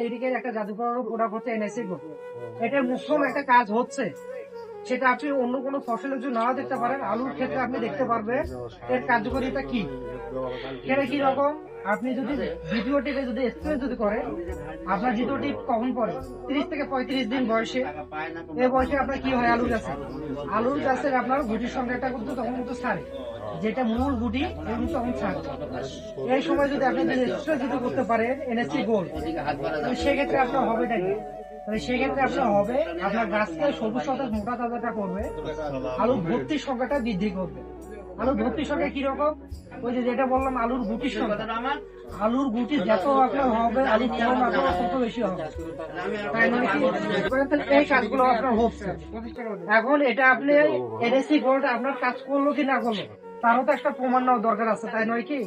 এদিকে একটা জাদুকর প্রোডাক্ট হচ্ছে এনএসসি গোল্ড। এটার মুখ্যম একটা কাজ হচ্ছে, সেটা আপনি অন্য কোনো ফসলের জন্য নাও দেখতে পারেন, আলুর ক্ষেত্রে আপনি দেখতে পারবেন এর কার্যকারিতা কি। সেটা কি রকম, আপনি যদি দ্বিতীয় টিপে যদি স্প্রে যদি করেন, আপনার দ্বিতীয় টিপ কখন পরে 30 থেকে 35 দিন বয়সে, এই বয়সে আপনার কি হয়, আলুর গাছের আপনার গুটির সংখ্যাটা কিন্তু তখন কিন্তু ছাড়ে, যেটা মূল গুটি এগুলো তখন ছাড়ে। এই সময় যদি আপনি স্প্রে যদি করতে পারেন এনএসসি গোল্ড, সেক্ষেত্রে আপনার হবে নাকি, সেক্ষেত্রে আপনার হবে, আপনার গাছকে সবুজ সতেজ মোটা তাজাটা করবে, আলুর ভর্তির সংখ্যাটা বৃদ্ধি করবে। আলুর ভর্তির সংখ্যা কিরকম, ওই যে যেটা বললাম আলুর গুটির সংখ্যা, আলুর গুটি যত আপনার হবে আলুর ফলন আপনার তত বেশি হবে। তাই নয় কি, এই কাজগুলো আপনার হচ্ছে। এখন এটা আপনি এনএসসি গোল্ড আপনার কাজ করলো কি না করলো, তারও তো একটা প্রমাণ নেওয়া দরকার আছে, তাই নয় কি।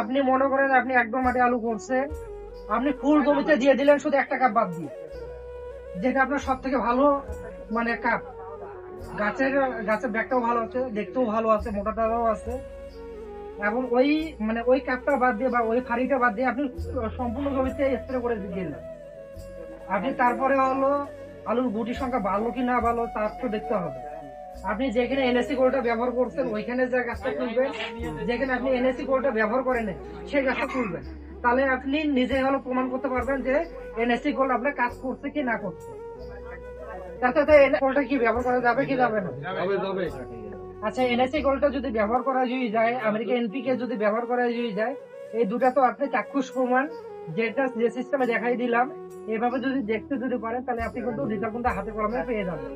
আপনি মনে করেন আপনি একদম মাঠে আলু করছেন, আপনি ফুল জমিতে দিয়ে দিলেন শুধু একটা কাপ বাদ দিয়ে, যেটা আপনার সব থেকে ভালো মানে কাপ, গাছের গাছের ব্যাগটাও ভালো আছে, দেখতেও ভালো আছে, মোটাটাও আছে, এবং ওই মানে ওই কাপটা বাদ দিয়ে বা ওই ফাড়িটা বাদ দিয়ে আপনি সম্পূর্ণ জমিতে স্প্রে করে দিলেন। আপনি তারপরে হলো আলুর গুটির সংখ্যা ভালো কি না ভালো তার তো দেখতে হবে। আপনি যেখানে এনএসসি গোল্ডটা ব্যবহার করছেন ওইখানে যে গাছটা তুলবেন, যেখানে আপনি এনএসসি গোল্ডটা ব্যবহার করেন সেই গাছটা তুলবেন, তাহলে আপনি নিজে হলো প্রমাণ করতে পারবেন যে এনএসসি গোল্ড আপনার কাজ করছে কি না করছে। তাতে গোল্ডটা কি ব্যবহার করা যাবে কি যাবে না? আচ্ছা, এনএসসি গোল্ডটা যদি ব্যবহার করা যায়, আমেরিকা এনপিকে যদি ব্যবহার করা যায়, এই দুটা তো আপনি চাক্ষুষ প্রমাণ, যেটা যে সিস্টেমে দেখাই দিলাম, এভাবে যদি দেখতে যদি পারেন তাহলে আপনি কিন্তু রেজাল্ট কিন্তু হাতে কলমে পেয়ে যাবেন।